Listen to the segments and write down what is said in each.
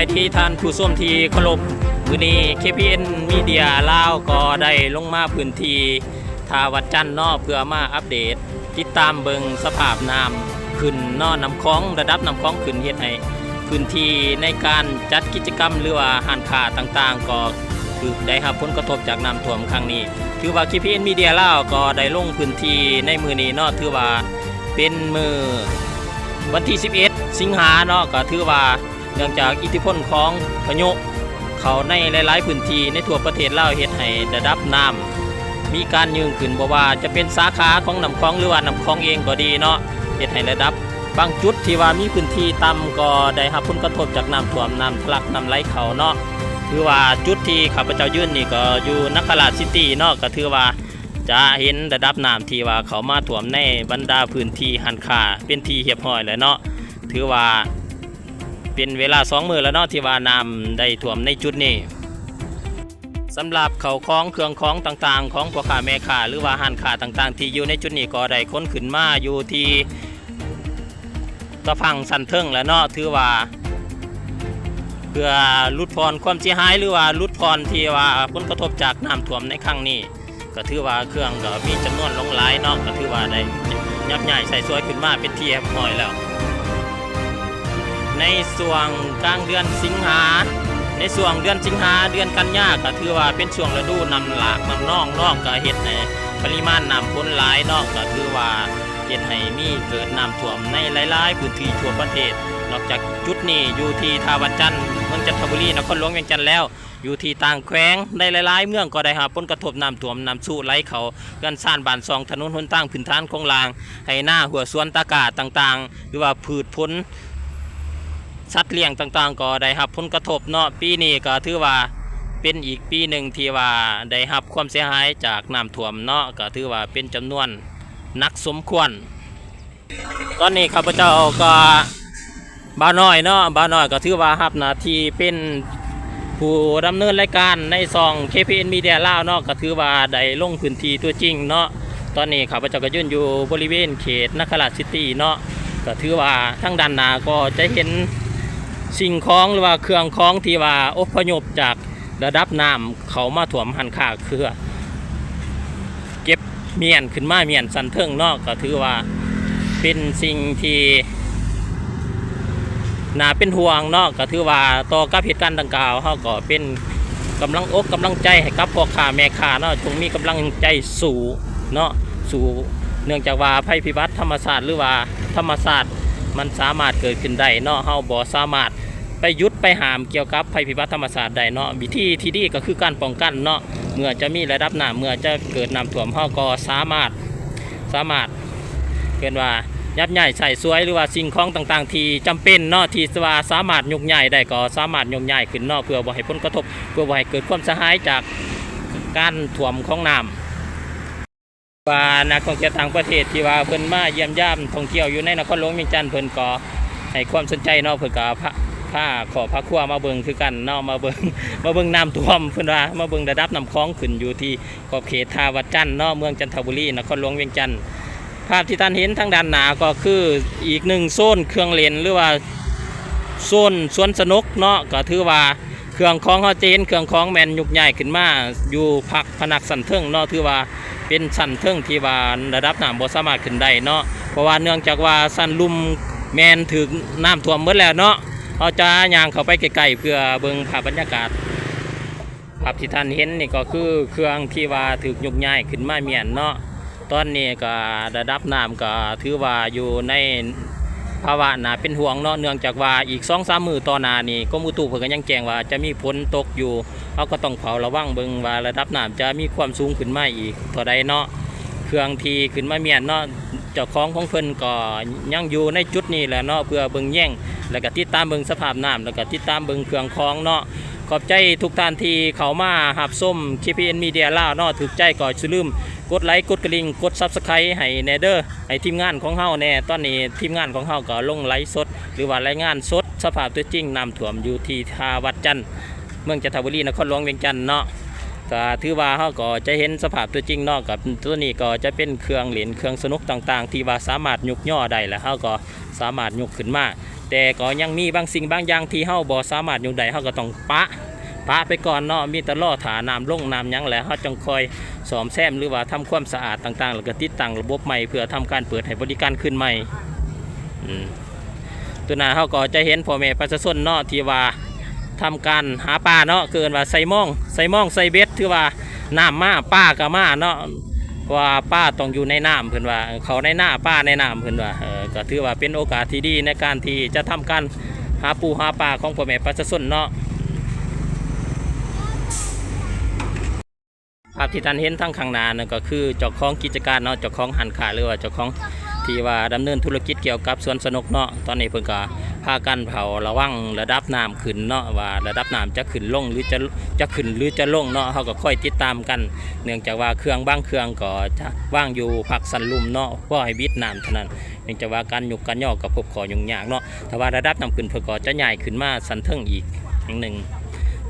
ายที่ท่านผู้ชมที่เคารพมื้อนี้ KPN Media ลาวก็ได้ลงมาพื้นที่ท่าวัดจันทร์เนาะเพื่อมาอัปเดตติดตามเบิงสภาพน้ำขึ้นเนาะน้ำคลองระดับน้ำคลองขึ้นเฮ็ดให้พื้นที่ในการจัดกิจกรรมหรือว่าห้านค้าต่างๆก็คือได้รับผลกระทบจากน้ำท่วมครั้งนี้ถือว่า KPN Media ลาวก็ได้ลงพื้นที่ในมื้อนี้เนาะถือว่าเป็นมื้อวันที่11สิงหาเนาะก็ถือว่าเนื่องจากอิทธิพลของพายุเขาในหลายๆพื้นที่ในทั่วประเทศลาวเฮ็ดให้ระดับน้ำมีการยืนขึ้นบ่ว่าจะเป็นสาขาของน้ำคลองหรือว่าน้ำคลองเองก็ดีเนาะเฮ็ดให้ระดับบางจุดที่ว่ามีพื้นที่ต่ำก็ได้รับผลกระทบจากน้ำท่วมน้ำทะลักน้ำไหลเข้าเนาะถือว่าจุดที่ข้าพเจ้ายืนนี่ก็อยู่นครราชซิตี้เนาะก็ถือว่าจะเห็นระดับน้ำที่ว่าเขามาท่วมในบรรดาพื้นที่ห้านค้าเป็นที่เรียบร้อยแล้วเนาะถือว่าเป็นเวลา2 มื้อแล้วเนาะที่ว่าน้ำได้ท่วมในจุดนี้สำหรับเขาคล้องเครื่องคล้องต่างๆของพ่อค้าแม่ค้าหรือว่าห้านค้าต่างๆที่อยู่ในจุดนี้ก็ได้ค้นขึ้นมาอยู่ที่ตะพังสันเทิงแล้วเนาะถือว่าเพื่อลดพรความเสียหายหรือว่าลดพรที่ว่าผลกระทบจากน้ำท่วมในครั้งนี้ก็ถือว่าเครื่องก็มีจำนวนหลงหลายเนาะก็ถือว่าได้ยับใหญ่ใส่สวยขึ้นมาเป็นที่เรียบร้อยแล้วในช่วงกลางเดือนสิงหาเดือนกันยาก็ถือว่าเป็นช่วงฤดูน้ำหลากน้ำนองเนาะก็เฮ็ดให้ปริมาณน้ำพ้นหลายเนาะก็ถือว่าเฮ็ดให้มีเกิดน้ำท่วมในหลายๆพื้นที่ทั่วประเทศนอกจากจุดนี้อยู่ที่ท่าวัดจันทร์เมืองจันทบุรีนครหลวงเวียงจันทร์แล้วอยู่ที่ต่างแขวงในหลายๆเมืองก็ได้รับผลกระทบน้ำท่วมน้ำสูไหลเข้าเรือนซ่านบ้านซองถนนหนทางพื้นฐานของรางให้หน้าหัวสวนตากาต่างๆหรือว่าพืชผลสัตว์เลี้ยงต่างๆก็ได้รับผลกระทบเนาะปีนี้ก็ถือว่าเป็นอีกปีหนึ่งที่ว่าได้รับความเสียหายจากน้ำท่วมเนาะก็ถือว่าเป็นจำนวนนักสมควรตอนนี้ข้าพเจ้าก็บ่าวน้อยเนาะบ่าวน้อยก็ถือว่ารับหน้าที่เป็นผู้ดำเนินรายการในซอง KPN Media ลาวเนาะก็ถือว่าได้ลงพื้นที่ตัวจริงเนาะตอนนี้ข้าพเจ้าก็ยืนอยู่บริเวณเขตนครราชซิตี้เนาะก็ถือว่าทั้งด้านหน้าก็จะเห็นสิ่งของหรือว่าเครื่องของที่ว่าอพยพจากระดับน้ำเขามาท่วมหันค่าคือเก็บเมียนขึ้นมาเมียนสันเทิงเนาะก็ถือว่าเป็นสิ่งที่น่าเป็นห่วงเนาะก็ถือว่าต่อกับเหตุการณ์ดังกล่าวเขาก็เป็นกำลังอกกำลังใจให้กับพ่อค้าแม่ค้าเนาะจงมีกำลังใจสู่เนาะสู่เนื่องจากว่าภัยพิบัติธรรมชาติหรือว่าธรรมชาติมันสามารถเกิดขึ้นได้เนาะเฮาบ่สามารถไปยุดไปหามเกี่ยวกับภัยพิบัติธรรมชาติได้เนาะวิธีที่ดีก็คือการป้องกันเนาะเมื่อจะมีระดับน้ำเมื่อจะเกิดน้ำท่วมเฮาก็สามารถเกินว่ายับใหญ่ใส่สวยหรือว่าสิ่งของต่างๆที่จำเป็นเนาะที่ว่าสามารถยกใหญ่ได้ก็สามารถยกใหญ่ขึ้นเนาะเพื่อบ่ให้ผลกระทบเพื่อบ่ให้เกิดความเสียหายจากการท่วมของน้ำว่านักท่องเที่ยวต่างประเทศที่ว่าเพิ่นมาเยี่ยมย่ำท่องเที่ยวอยู่ในนครหลวงเวียงจันทร์เพิ่นก็ให้ความสนใจเนาะเพิ่นก็พาขอพระครัวมาเบิ่งคือกันเนาะมาเบิ่งน้ำท่วมเพิ่นว่ามาเบิ่งระดับน้ำคลองขึ้นอยู่ที่ขอบเขตท่าวัดจันทร์เนาะเมืองจันทบุรีนครหลวงเวียงจันทร์ภาพที่ท่านเห็นทางด้านหน้าก็คืออีกหนึ่งโซนเครื่องเล่นหรือว่าโซนสวนสนุกเนาะก็ถือว่าเครื่องของเฮาจะเห็นเครื่องของแมนยุกใหญ่ขึ้นมาอยู่พักพนักสันเทิงเนาะถือว่าเป็นสันเทิงที่ว่าระดับน้ำบ่สามารถขึ้นได้เนาะเพราะว่าเนื่องจากว่าสันลุ่มแมนถึงน้ำท่วมหมดแล้วเนาะเราจะย่างเข้าไปใกล้ๆเพื่อเบิ่งภาพบรรยากาศภาพที่ท่านเห็นนี่ก็คือเครื่องที่ว่าถึกยุกใหญ่ขึ้นมาเมียนเนาะตอนนี้ก็ระดับน้ำก็ถือว่าอยู่ในภาวะน่าเป็นห่วงเนาะเนื่องจากว่าอีก 2-3 มื้อต่อหน้านี่กรมอุตุเพิ่นก็ยังแจ้งว่าจะมีฝนตกอยู่เราก็ต้องเฝ้าระวังเบิ่งว่าระดับน้ำจะมีความสูงขึ้นมาอีกเท่าใดเนาะเครื่องที่ขึ้นมาเมียนเนาะเจ้าของเพิ่นก็ยังอยู่ในจุดนี้แหละเนาะเพื่อเบิ่งแย่งแล้วก็ติดตามเบิ่งสภาพน้ำแล้วก็ติดตามเบิ่งเครื่องของเนาะขอบใจทุกท่านที่เข้ามารับชม KPN Media ลาวเนาะถูกใจก็อย่าลืมกดไลค์กดกระดิ่งกด Subscribe ให้แน่เด้อให้ทีมงานของเฮาแน่ตอนนี้ทีมงานของเฮาก็ลงไลฟ์สดหรือว่ารายงานสดสภาพตัวจริงน้ำท่วมอยู่ที่ท่าวัดจันทร์เมืองจันทบุรีนครหลวงเวียงจันทร์เนาะก็ถือว่าเฮาก็จะเห็นสภาพตัวจริงเนาะกับตัวนี้ก็จะเป็นเครื่องเล่นเครื่องสนุกต่างๆที่ว่าสามารถยกย่อได้แล้วเฮาก็สามารถยกขึ้นมาแ แต่ก็ยังมีบางสิ่งบางอย่างที่เฮาบ่สามารถอยู่ได้เฮาก็ต้องปะไปก่อนเนาะมีแต่รอถาน้ำลงน้ำหยังแหละเฮาจังคอยซ่อมแซมหรือว่าทำความสะอาดต่างๆแล้วก็ติดตั้งระบบใหม่เพื่อทำการเปิดให้บริการขึ้นใหม่ตัวนั้นเฮาก็จะเห็นพ่อแม่ประชาชนเนาะที่ว่าทำการหาปลาเนาะเกินว่าใส่ม่องใส่เบ็ดถือว่าน้ำมาปลาก็มาเนาะว่าป้าต้องอยู่ในน้ำเพิ่นว่าเขาในหน้าป้าในน้ำเพิ่นว่าก็ถือว่าเป็นโอกาสที่ดีในการที่จะทำการหาปูหาปลาของพ่อแม่ประชาชนเนาะภาพที่ท่านเห็นทั้งข้างหน้านั่นก็คือเจ้าของกิจการเนาะเจ้าของหันขาหรือว่าเจ้าของที่ว่าดำเนินธุรกิจเกี่ยวกับสวนสนุกเนาะตอนนี้เพิ่นก็พากันเผาระวังระดับน้ำขึ้นเนาะว่าระดับน้ำจะขึ้นลงหรือจะขึ้นหรือจะลงเนาะเขาก็ค่อยติดตามกันเนื่องจากว่าเครื่องบางเครื่องก็จะว่างอยู่พักสันลุ่มเนาะเพื่อให้บิดน้ำเท่านั้นเนื่องจากว่าการยุกการย่อกับพบขอยุ่งยากเนาะแต่ว่าระดับน้ำขึ้นเพิ่นก็จะใหญ่ขึ้นมาสันเทิงอีกอย่างหนึ่ง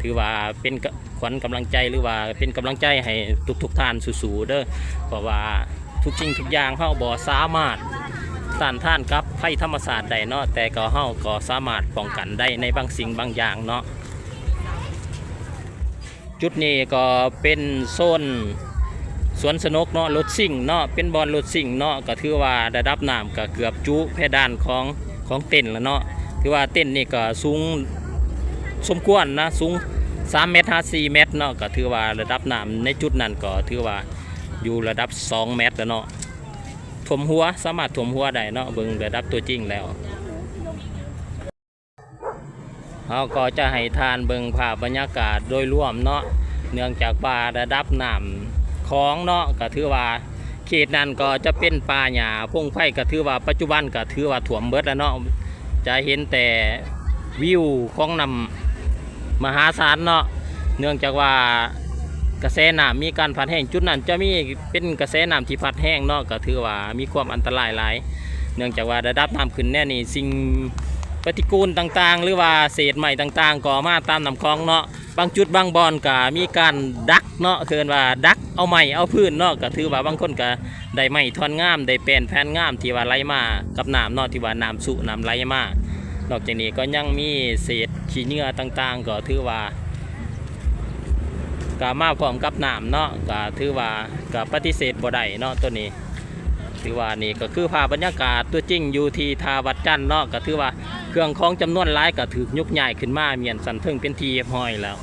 ถือว่าเป็นขวัญกำลังใจหรือว่าเป็นกำลังใจให้ทุกท่านสู้ๆเด้อเพราะว่าทุกสิ่งทุกอย่างเฮาบ่สามารถต้านทานกับภัยธรรมศาสตร์ได้เนาะแต่ก็เฮาก็สามารถป้องกันได้ในบางสิ่งบางอย่างเนาะจุดนี้ก็เป็นโซนสวนสนุกเนาะรถซิ่งเนาะเป็นบอลรถซิ่งเนาะก็ถือว่าระดับน้ำก็เกือบจุเพดานของเต็นท์แล้วเนาะถือว่าเต็นท์นี่ก็สูงสมควรนะสูง3 เมตร4 เมตรเนาะก็ถือว่าระดับน้ำในจุดนั้นก็ถือว่าอยู่ระดับ2 เมตรแล้วเนาะถ่วมหัวสามารถถ่วมหัวได้เนาะเบิ่งระดับตัวจริงแล้วเขาก็จะให้ทานเบิ่งภาพบรรยากาศโดยรวมเนาะเนื่องจากว่าระดับน้ำของเนาะก็ถือว่าเขตนั้นก็จะเป็นป่าหญ้าพงไผ่ก็ถือว่าปัจจุบันก็ถือว่าถ่วมเบิดแล้วเนาะจะเห็นแต่วิวของน้ำมหาศาลเนาะเนื่องจากว่ากระแสน้ำมีการพัดแห้งจุดนั้นจะมีเป็นกระแสน้ำที่พัดแห้งเนาะก็ถือว่ามีความอันตรายหลายเนื่องจากว่าระดับน้ำขึ้นแน่นี่สิ่งปฏิกูลต่างๆหรือว่าเศษใหม่ต่างๆก่อมาตามน้ำคลองเนาะบางจุดบางบอนก็มีการดักเนาะเคินว่าดักเอาไม้เอาพื้นเนาะก็ถือว่าบางคนก็ได้ไม้ท่อนงามได้แผ่นงามที่ว่าไหลมากับน้ำเนาะที่ว่าน้ำสุน้ำไหลมานอกจากนี้ก็ยังมีเศษขี้เหงื่อต่างๆก็ถือว่าก็มาพร้อมกับน้ำเนาะก็ถือว่าก็ปฏิเสธบ่ได้เนาะตัวนี้ถือว่านี่ก็คือภาพบรรยากาศตัวจริงอยู่ที่ทาวัดจันทร์เนาะก็ถือว่าเครื่องของจำนวนหลายก็ถือยกใหญ่ขึ้นมาเมียนสันเทิงเป็นทีห้อยแล้ว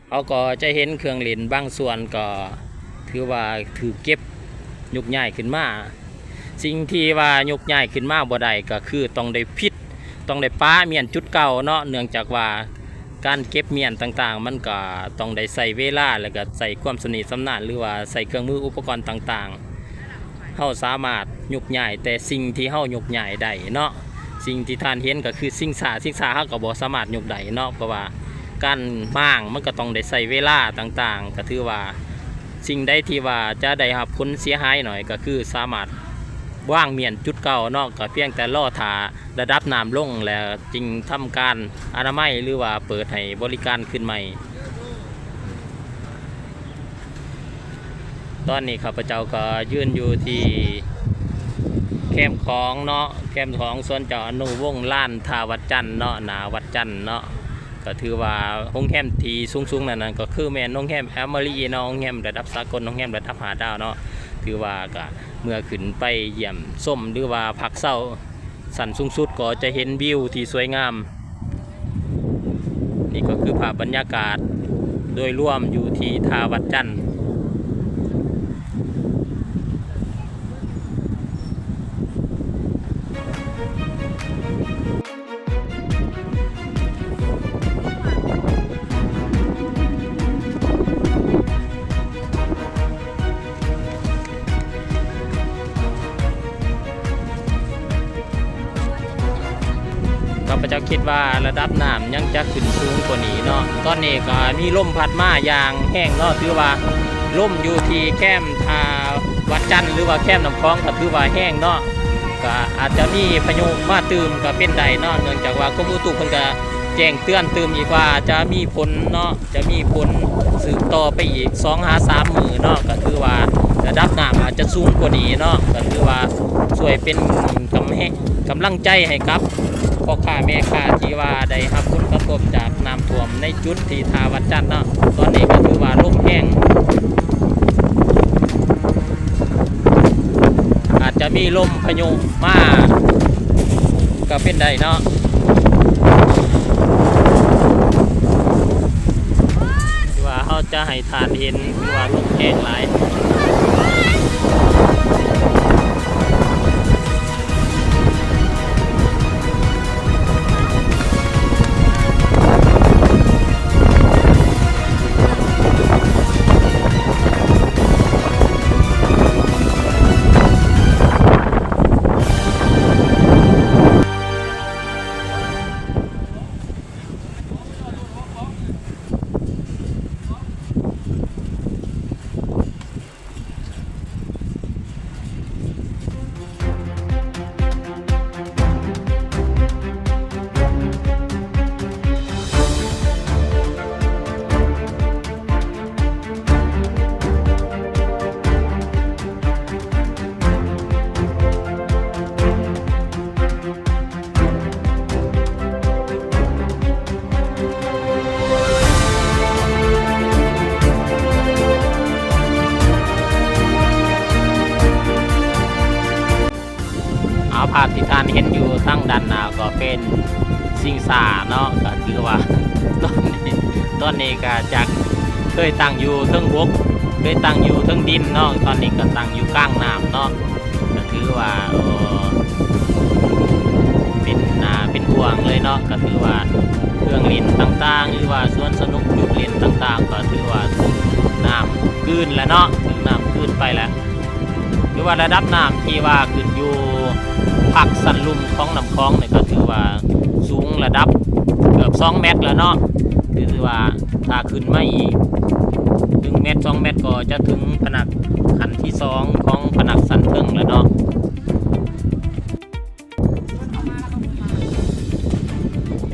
เขาก็จะเห็นเครื่องเล่นบางส่วนก็ถือว่าถือเก็บยกใหญ่ขึ้นมาสิ่งที่ว่ายกใหญ่ขึ้นมาบ่ได้ก็คือต้องได้พิษต้องได้ป้าเมียนจุดเก่าเนาะเนื่องจากว่าการเก็บเมียนต่างๆมันก็ต้องได้ใส่เวลาแล้วก็ใส่ความสนิทสำนานหรือว่าใส่เครื่องมืออุปกรณ์ต่างๆเฮาสามารถยกใหญ่แต่สิ่งที่เฮายกใหญ่ได้เนาะสิ่งที่ท่านเห็นก็คือสิ่งสาเฮาก็บ่สามารถยกได้เนาะเพราะว่าการม่างมันก็ต้องได้ใส่เวลาต่างๆก็ถือว่าสิ่งใดที่ว่าจะได้รับผลเสียหายหน่อยก็คือสามารถว่างเมียนจุดเก่าเนาะก็เพียงแต่ล่อถาระดับน้ำลงแล้วจึงทำการอนามัยหรือว่าเปิดให้บริการขึ้นใหม่ตอนนี้ข้าพเจ้าก็ยืนอยู่ที่แคมป์ของเนาะแคมป์ของสวนเจ้าอนุวงศ์ล้านทาวัดจันทร์เนาะหนาวัดจันทร์เนาะก็ถือว่าห้องแคมป์ที่สูงๆนั่นก็คือแม่นห้องแคมป์แอมมารีเนาะห้องแคมป์ระดับสากลห้องแคมป์ระดับ5 ดาวเนาะถือว่าก็เมื่อขึ้นไปเยี่ยมส้มหรือว่าพักเศร้าสันสูงสุดก็จะเห็นวิวที่สวยงามนี่ก็คือภาพบรรยากาศโดยรวมอยู่ที่ทาวัดจันทร์ ข้าพเจ้าคิดว่าระดับน้ำยังจะขึ้นสูงกว่านี้เนาะตอนนี้ก็มีลมพัดมาอย่างแห้งเนาะถือว่าลมอยู่ที่แคมป์ทาวัดจันทร์หรือว่าแคมป์น้ำคลองก็ถือว่าแห้งเนาะก็อาจจะมีพายุมาตื่มก็เป็นใดเนาะเนื่องจากว่ากรมอุตุเพิ่นก็แจ้งเตือนตื่มอีกว่าจะมีฝนเนาะจะมีฝนสืบต่อไปอีก2-3 มื้อเนาะก็ถือว่า ระดับน้ำอาจจะสูงกว่านี้เนาะก็คือว่าช่วยเป็นกำลังใจให้กับพ่อค้าแม่ค้าที่ว่าได้รับผลกระทบจากน้ำท่วมในจุดที่ท่าวัดจันทร์เนาะตอนนี้ก็คือว่าลมแห้งอาจจะมีลมพายุมาก็เป็นได้เนาะที่ว่าเขาจะให้ทานเห็นคือว่าลมแห้งหลายภาพที่ท่านเห็นอยู่ทั้งด้านหน้าก็เป็นสิงสาเนาะก็คือว่าตอนนี้ก็จากเคยตั้งอยู่เทิงบกเคยตั้งอยู่เทิงดินเนาะตอนนี้ก็ตั้งอยู่กลางน้ำเนาะก็คือว่าเป็นห่วงเลยเนาะก็คือว่าเครื่องเล่นต่างๆหรือว่าสวนสนุกจุดเล่นต่างๆก็ถือว่าถูกน้ำกืนแล้วเนาะถึงน้ำกืนไปแล้วหรือว่าระดับน้ำที่ว่าขึ้นอยู่ผักสันลุ่มของลำคลองเนี่ยก็ถือว่าสูงระดับเกือบ2 เมตรแล้วเนาะถือว่าถ้าขึ้นมาอีก1 เมตร 2 เมตรก็จะถึงผนักขั้นที่2ของผนักสันเทิงแล้วเนาะ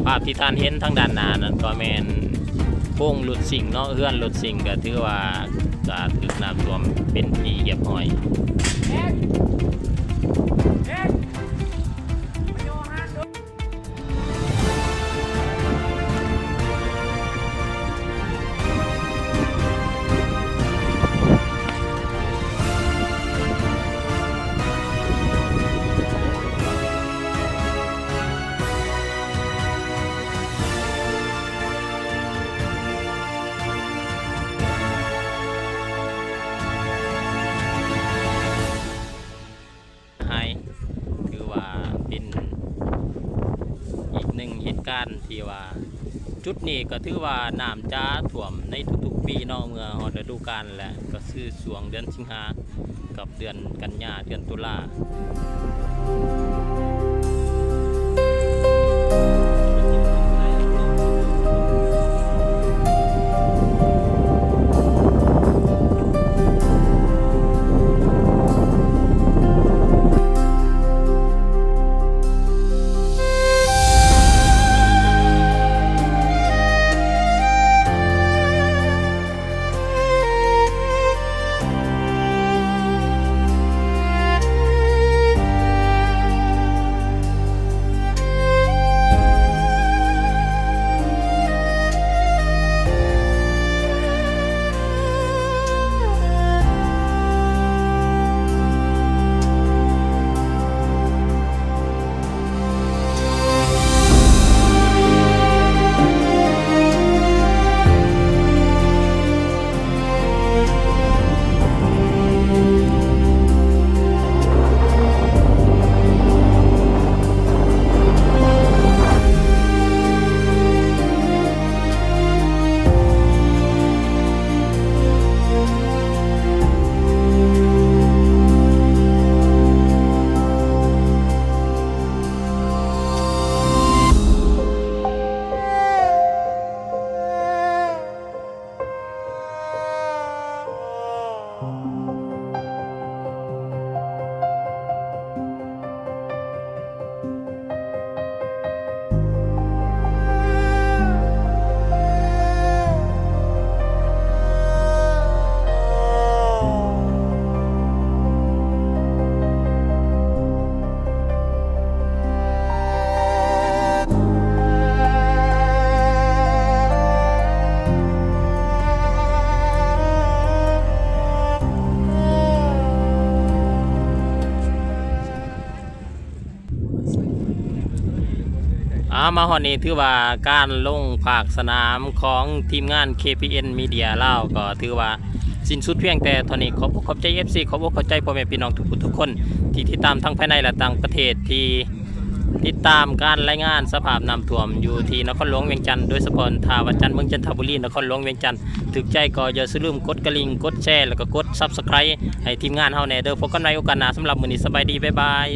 ภาพที่ท่านเห็นทางด้านหน้านั้นก็แมนโค้งหลุดสิ่งเนาะเฮือนหลุดสิ่งก็ถือว่าจะถึกน้ำท่วมเป็นที่เรียบร้อยเหตุการณ์ที่ว่าจุดนี้ก็ถือว่าน้ำจะท่วมในทุกๆปีเนาะเมื่อฮอดฤดูกาลแหละก็คือช่วงเดือนสิงหากับเดือนกันยาเดือนตุลา มาฮอดนี้ถือว่าการลงภาคสนามของทีมงาน KPN Media ลาวก็ถือว่าสิ้นสุดเพียงแต่เท่านี้ขอบใจ FC ขอบใจพ่อแม่พี่น้องทุกคนที่ติดตามทั้งภายในและต่างประเทศที่ติดตามการรายงานสภาพน้ำท่วมอยู่ที่นครหลวงเวียงจันทร์โดยเฉพาะท่าวัดจันทร์เมืองจันทบุรีนครหลวงเวียงจันทร์ถึกใจก็อย่าลืมกดกระลิ่งกดแชร์แล้วก็กด Subscribe ให้ทีมงานเฮาแน่เด้อพบกันในโอกาสหน้าสำหรับมื้อนี้สบายดีบ๊ายบาย